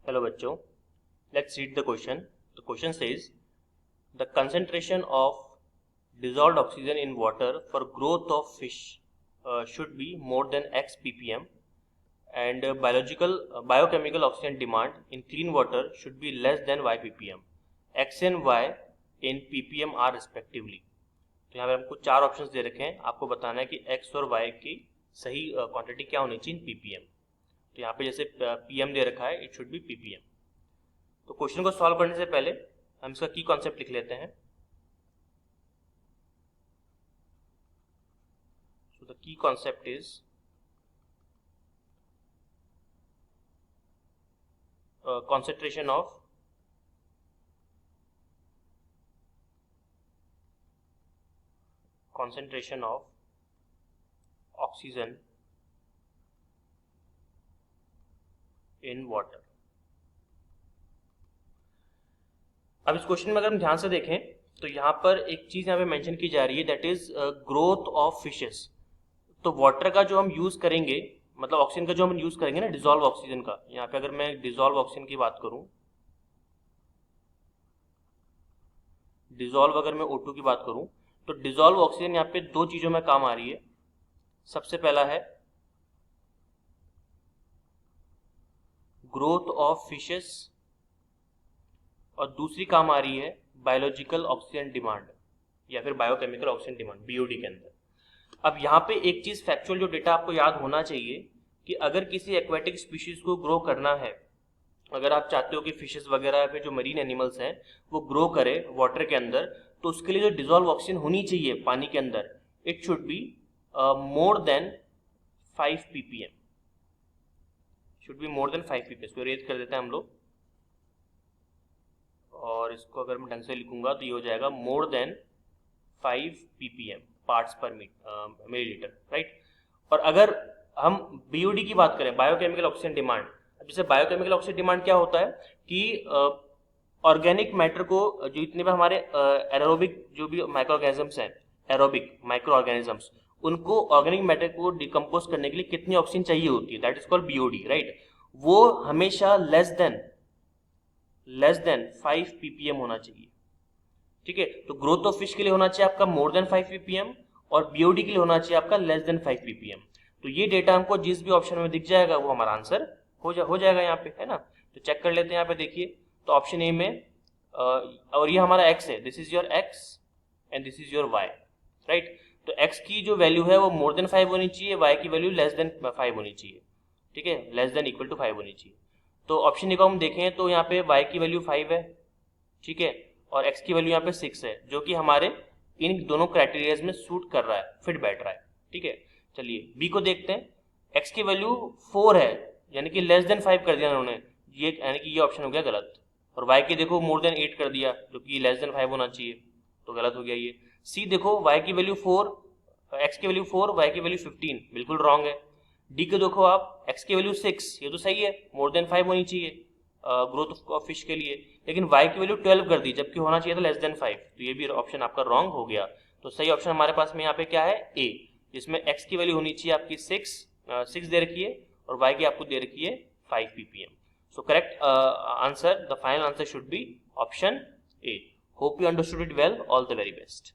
Hello बच्चों, let's read the question. The question says the concentration of dissolved oxygen in water for growth of fish should be more than x ppm and biochemical oxygen demand in clean water should be less than y ppm. X and y in ppm are respectively. तो यहाँ पे हमको चार options दे रखे हैं, आपको बताना है कि x और y की सही क्वांटिटी क्या होनी चाहिए इन ppm. तो यहाँ पे जैसे pm दे रखा है, इट शुड बी ppm. तो क्वेश्चन को सॉल्व करने से पहले हम इसका की कॉन्सेप्ट लिख लेते हैं. So the key concept is concentration of oxygen in water. अब इस क्वेश्चन में अगर हम ध्यान से देखें तो यहाँ पर एक चीज यहाँ पे मेंशन की जा रही है, that is growth of fishes. तो वाटर का जो हम यूज करेंगे, मतलब ऑक्सीजन का जो हम यूज करेंगे ना, डिसॉल्व ऑक्सीजन का, यहाँ पे अगर मैं डिसॉल्व ऑक्सीजन की बात करूं, डिसॉल्व अगर मैं O2 की बात करूं, तो डिसॉल्व ऑक्सीजन यहाँ पे दो चीजों में काम आ रही है. सबसे पहला है ग्रोथ ऑफ फिशेस और दूसरी काम आ रही है बायोलॉजिकल ऑक्सीजन डिमांड या फिर बायोकेमिकल ऑक्सीजन डिमांड, बीओडी के अंदर. अब यहाँ पे एक चीज फैक्चुअल जो डेटा आपको याद होना चाहिए कि अगर किसी एक्वेटिक स्पीशीज को ग्रो करना है, अगर आप चाहते हो कि फिशेस वगैरह या फिर जो मरीन एनिमल्स हैं वो ग्रो करे वाटर के अंदर, तो उसके लिए जो डिसॉल्व ऑक्सीजन होनी चाहिए पानी के अंदर, it should be more than 5 ppm. Should be more than 5 ppm. इसको रेज कर देते हैं हम लोग, और इसको अगर मैं ढंग से लिखूंगा तो ये हो जाएगा मोर देन 5 ppm पार्ट्स पर मिलीलीटर, राइट. और अगर हम बीओडी की बात करें, बायोकेमिकल ऑक्सीजन डिमांड, जैसे बायोकेमिकल ऑक्सीजन डिमांड क्या होता है कि ऑर्गेनिक मैटर को, जो इतने भी हमारे एरोबिक जो भी माइक्रो ऑर्गेनिजम्स हैं, एरोबिक माइक्रो ऑर्गेनिजम्स, उनको ऑर्गेनिक मैटर को डिकम्पोज करने के लिए कितनी ऑक्सीजन चाहिए होती है, that is called BOD, right. वो हमेशा लेस देन 5 ppm होना चाहिए. ठीक है, तो ग्रोथ ऑफ फिश के लिए होना चाहिए आपका मोर देन 5 ppm और बीओडी के लिए होना चाहिए आपका लेस देन 5 ppm. तो ये डेटा हमको जिस भी ऑप्शन में दिख जाएगा वो हमारा आंसर हो जाएगा यहाँ पे, है ना. तो चेक कर लेते हैं यहाँ पे, देखिए तो ऑप्शन ए में और ये हमारा x है, this is your x and this is your y, right. तो x की जो वैल्यू है वो मोर देन 5 होनी चाहिए, y की वैल्यू लेस देन 5 होनी चाहिए. ठीक है, लेस देन इक्वल टू 5 होनी चाहिए. तो ऑप्शन ए को हम देखें तो यहाँ पे y की वैल्यू 5 है, ठीक है, और x की वैल्यू यहाँ पे 6 है, जो कि हमारे इन दोनों क्राइटेरियाज में सूट कर रहा है, फिट बैठ रहा है. ठीक है, चलिए b को देखते हैं. x की वैल्यू 4 है, यानी कि लेस देन 5 कर दिया उन्होंने, ये यानी कि ये ऑप्शन हो गया गलत. और y की देखो मोर देन 8 कर दिया, जो कि लेस देन 5 होना चाहिए, तो गलत हो गया ये. c देखो y की वैल्यू 4, x की वैल्यू 4, y की वैल्यू 15, बिल्कुल रॉन्ग है. डी को देखो आप, x की वैल्यू 6, ये तो सही है, मोर देन 5 होनी चाहिए ग्रोथ ऑफ फिश के लिए, लेकिन y की वैल्यू 12 कर दी, जबकि होना चाहिए था लेस देन 5. तो ये भी ऑप्शन आपका रॉन्ग हो गया. तो सही ऑप्शन हमारे पास में यहाँ पे क्या है, ए, जिसमें x की वैल्यू होनी चाहिए आपकी 6 दे रखी है और y की आपको दे रखी है 5 ppm. So correct answer, the final answer should be option A. Hope you understood it well. All the very best.